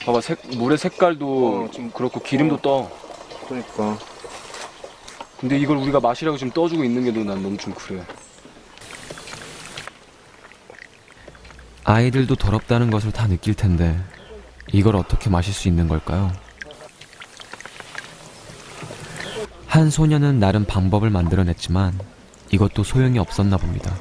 봐봐, 물의 색깔도 지금 그렇고 기름도 떠. 그러니까. 근데 이걸 우리가 마시라고 지금 떠주고 있는 게 난 너무 좀 그래. 아이들도 더럽다는 것을 다 느낄 텐데 이걸 어떻게 마실 수 있는 걸까요? 한 소녀는 나름 방법을 만들어냈지만 이것도 소용이 없었나 봅니다.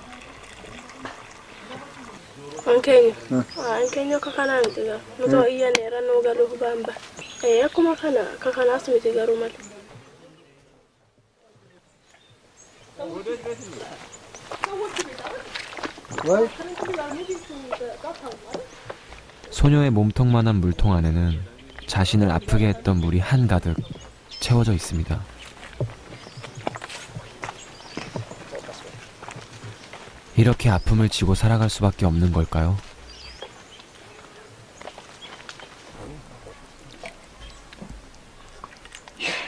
소녀의 몸통만한 물통 안에는 자신을 아프게 했던 물이 한가득 채워져 있습니다. 이렇게 아픔을 지고 살아갈 수밖에 없는 걸까요?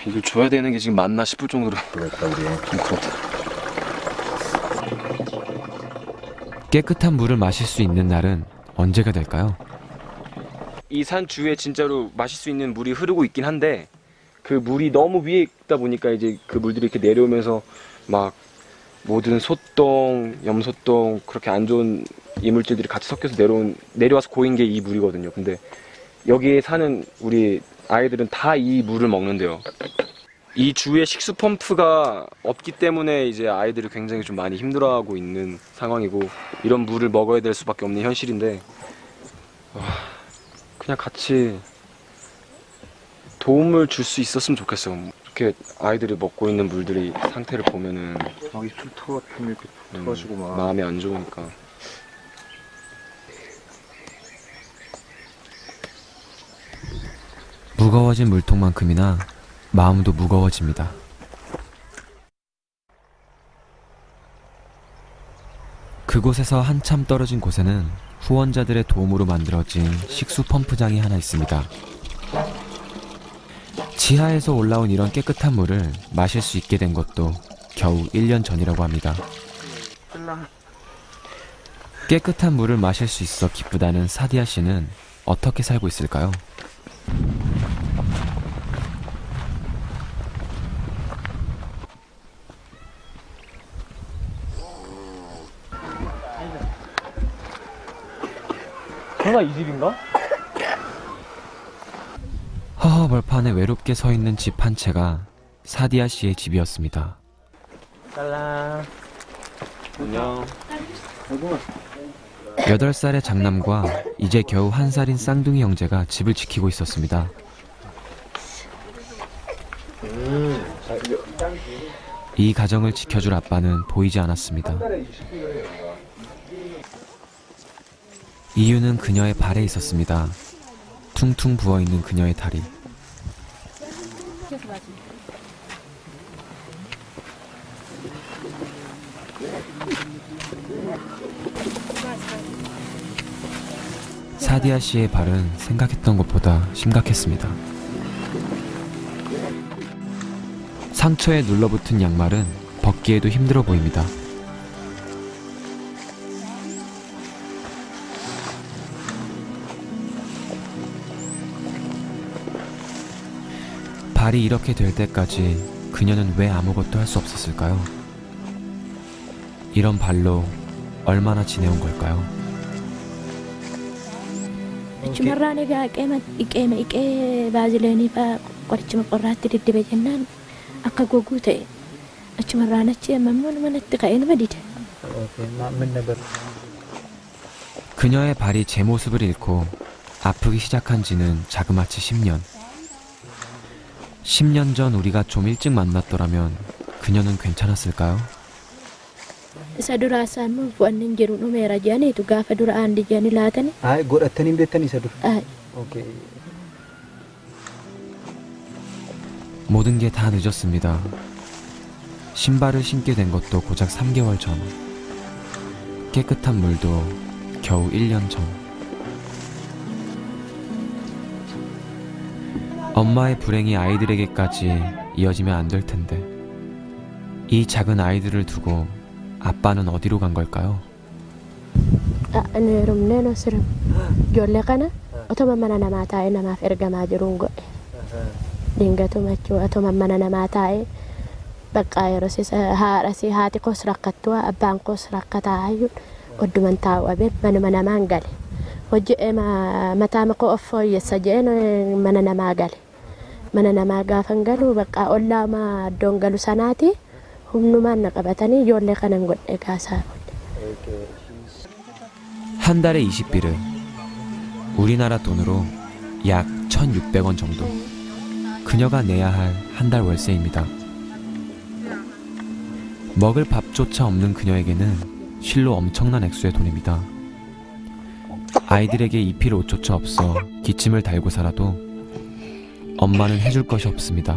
이걸 줘야 되는 게 지금 맞나 싶을 정도로 그렇다, 우리. 좀 그렇다. 깨끗한 물을 마실 수 있는 날은 언제가 될까요? 이 산 주위에 진짜로 마실 수 있는 물이 흐르고 있긴 한데 그 물이 너무 위에 있다 보니까 이제 그 물들이 이렇게 내려오면서 막 모든 소똥, 염소똥 그렇게 안 좋은 이물질들이 같이 섞여서 내려와서 고인 게 이 물이거든요. 근데 여기에 사는 우리 아이들은 다 이 물을 먹는데요. 이 주위에 식수 펌프가 없기 때문에 이제 아이들이 굉장히 좀 많이 힘들어하고 있는 상황이고 이런 물을 먹어야 될 수밖에 없는 현실인데 그냥 같이 도움을 줄 수 있었으면 좋겠어. 이렇게 아이들이 먹고 있는 물들이 상태를 보면은 막 입술 터 같은 이렇게 터가지고 막. 마음이 안 좋으니까. 무거워진 물통만큼이나 마음도 무거워집니다. 그곳에서 한참 떨어진 곳에는 후원자들의 도움으로 만들어진 식수 펌프장이 하나 있습니다. 지하에서 올라온 이런 깨끗한 물을 마실 수 있게 된 것도 겨우 1년 전이라고 합니다. 깨끗한 물을 마실 수 있어 기쁘다는 사디아 씨는 어떻게 살고 있을까요? 설마 이 집인가? 허허벌판에 외롭게 서 있는 집 한 채가 사디아 씨의 집이었습니다. 딸랑. 안녕. 8살의 장남과 이제 겨우 1살인 쌍둥이 형제가 집을 지키고 있었습니다. 이 가정을 지켜줄 아빠는 보이지 않았습니다. 이유는 그녀의 발에 있었습니다. 퉁퉁 부어있는 그녀의 다리. 사디아 씨의 발은 생각했던 것보다 심각했습니다. 상처에 눌러붙은 양말은 벗기에도 힘들어 보입니다. 발이 이렇게 될 때까지 그녀는 왜 아무것도 할 수 없었을까요? 이런 발로 얼마나 지내온 걸까요? Cumarraan egaa iqee baazileanii fa'aa qorichuma qorraatti diddibee jennaan akka goguu ta'e achumarraan achi ammoo manatti ka'ee nama dide. 그녀의 발이 제 모습을 잃고 아프기 시작한 지는 자그마치 10년. 10년 전 우리가 좀 일찍 만났더라면 그녀는 괜찮았을까요? Isa duraasaa immoo bu'anni jiru dhumeera jedhaniitu gaafa dura aandi jedhanii laatani. godhatanii hin beektan isa dura. 오케이. 모든 게 다 늦었습니다. 신발을 신게 된 것도 고작 3개월 전. 깨끗한 물도 겨우 1년 전. 엄마의 불행이 아이들에게까지 이어지면 안 될 텐데 이 작은 아이들을 두고 아빠는 어디로 간 걸까요? Ani rumneen osirim. Ijoollee kana otoma mana namaa taa'ee namaaf ergamaa jiruun godhe. Dingatuma jechuudha otoma mana namaa taa'ee bakka yeroo haati koos rakkattuu abbaan koos rakkataa hayyuu odduman taa'u abeen manuma namaan gale. Hojii mataa makoo of fooyyessa jeen mana namaa gale. Mana namaa gaafan galu bakka ollaama iddoon galu sanaati humnumaan na qabatanii ijoollee kanan godhe gaasaa. 한 달에 20비르, 우리나라 돈으로 약 1,600원 정도. 그녀가 내야 할 한 달 월세입니다. 먹을 밥조차 없는 그녀에게는 실로 엄청난 액수의 돈입니다. 아이들에게 입힐 옷조차 없어 기침을 달고 살아도 엄마는 해줄 것이 없습니다.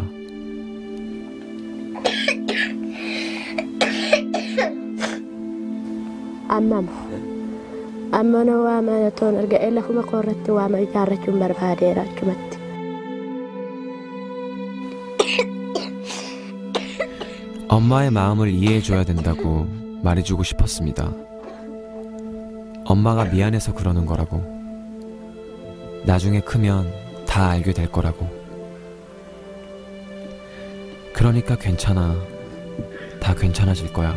Amma waama toon erga lafuma korratti waama ijaarrachuun barbaadeera achumatti. 엄마의 마음을 이해해줘야 된다고 말해주고 싶었습니다. 엄마가 미안해서 그러는 거라고. 나중에 크면 다 알게 될 거라고. 그러니까 괜찮아. 다 괜찮아질 거야.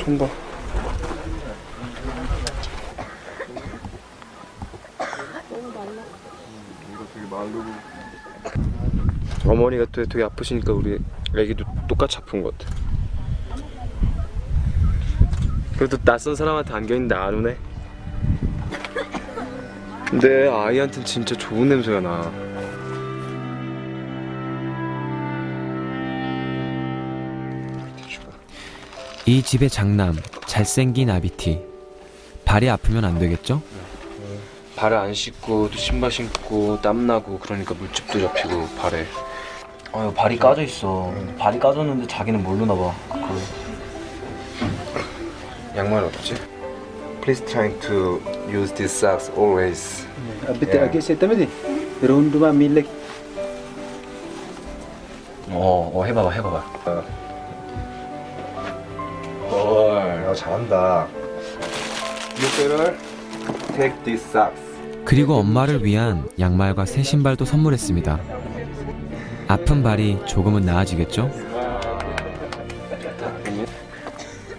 손 봐. 어머니가 또 되게 아프시니까 우리 애기도 똑같이 아픈 것 같아. 그래도 낯선 사람한테 안겨있는데 안 오네. 근데 아이한테는 진짜 좋은 냄새가 나. 이 집의 장남, 잘생긴 아비티. 발이 아프면 안 되겠죠? 발을 안 씻고 또 신발 신고 땀나고 그러니까 물집도 잡히고 발에. 발이 까져 있어. 발이 까졌는데 자기는 모르나 봐. 양말 없지? Please trying to use these socks always. Bitte aggeessittamiti yeroo hundumaa miilla 해봐봐. 잘한다. You better take these socks. 그리고 엄마를 위한 양말과 새 신발도 선물했습니다. 아픈 발이 조금은 나아지겠죠?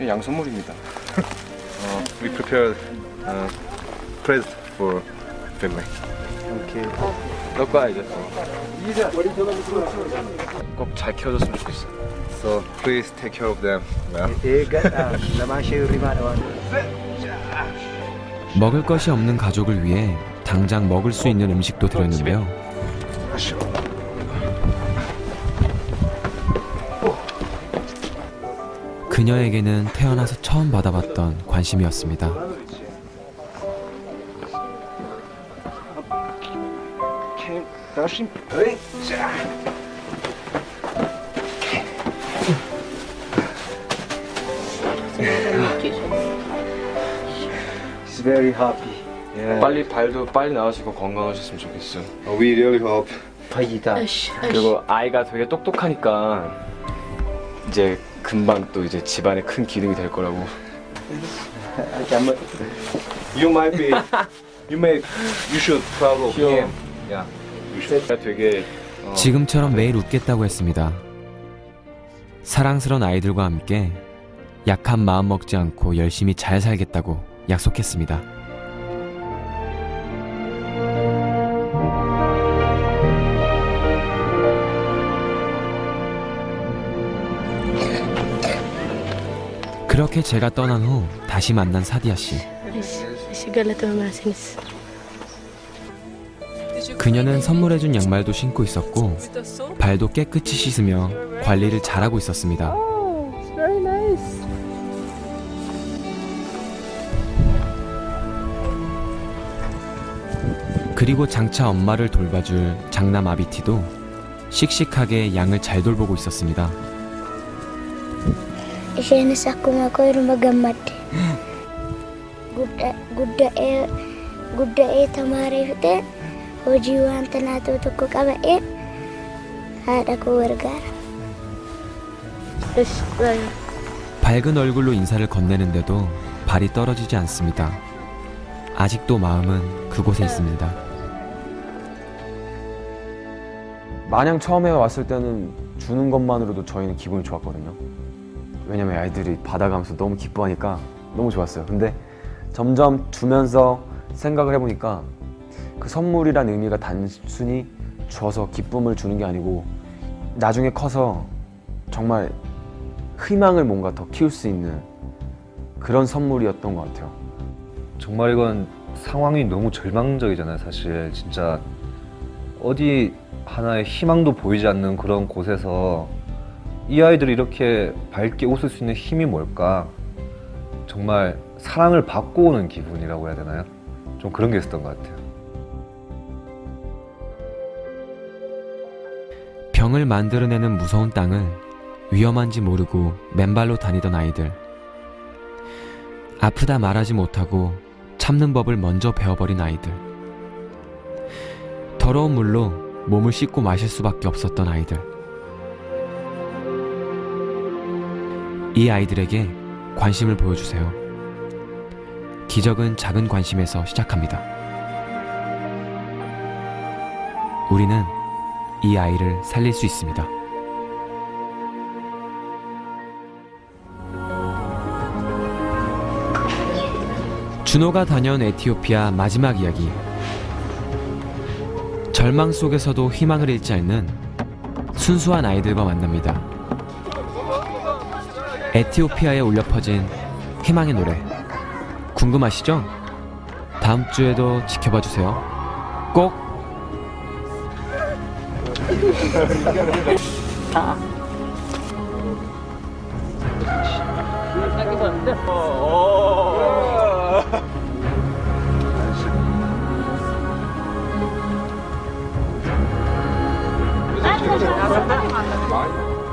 양 선물입니다. We prepared present for family. Okay. 너 거야 이제. 꼭 잘 키워줬으면 좋겠어. So please take care of them. Well. Eegadha lamaan ishee hirrimaadha waan. 먹을 것이 없는 가족을 위해 당장 먹을 수 있는 음식도 드렸는데요. 그녀에게는 태어나서 처음 받아봤던 관심이었습니다. She's very happy. Yeah. 발도 빨리 나으시고 건강하셨으면 좋겠어. We really hope. Fayyidaa. 그리고 아이가 되게 똑똑하니까 이제 금방 또 이제 집안에 큰 기둥이 될 거라고. You might be. You should follow him. Yeah. You should. 되게 지금처럼 매일 웃겠다고 했습니다. 사랑스러운 아이들과 함께 약한 마음 먹지 않고 열심히 잘 살겠다고 약속했습니다. 그렇게 제가 떠난 후 다시 만난 사디아 씨. 그녀는 선물해준 양말도 신고 있었고 발도 깨끗이 씻으며 관리를 잘하고 있었습니다. 그리고 장차 엄마를 돌봐줄 장남 아비티도 씩씩하게 양을 잘 돌보고 있었습니다. Isheenis akkuma koo irma gammadde gudda'ee tamaaree fixee hojii wanta naatoo tokko qaba'ee haadha koo gargaara. 밝은 얼굴로 인사를 건네는데도 발이 떨어지지 않습니다. 아직도 마음은 그곳에 있습니다. 마냥 처음에 왔을 때는 주는 것만으로도 저희는 기분이 좋았거든요. 왜냐면 아이들이 받아가면서 너무 기뻐하니까 너무 좋았어요. 근데 점점 주면서 생각을 해보니까 그 선물이란 의미가 단순히 줘서 기쁨을 주는 게 아니고 나중에 커서 정말 희망을 뭔가 더 키울 수 있는 그런 선물이었던 것 같아요. 정말 이건 상황이 너무 절망적이잖아요. 사실 진짜 어디 하나의 희망도 보이지 않는 그런 곳에서 이 아이들이 이렇게 밝게 웃을 수 있는 힘이 뭘까? 정말 사랑을 받고 오는 기분이라고 해야 되나요? 좀 그런 게 있었던 것 같아요. 병을 만들어내는 무서운 땅을 위험한지 모르고 맨발로 다니던 아이들. 아프다 말하지 못하고 참는 법을 먼저 배워버린 아이들. 더러운 물로 몸을 씻고 마실 수밖에 없었던 아이들. 이 아이들에게 관심을 보여주세요. 기적은 작은 관심에서 시작합니다. 우리는 이 아이를 살릴 수 있습니다. 준호가 다녀온 에티오피아 마지막 이야기. 절망 속에서도 희망을 잃지 않는 순수한 아이들과 만납니다. 에티오피아에 울려 퍼진 희망의 노래. 궁금하시죠? 다음 주에도 지켜봐 주세요. 꼭! Ay,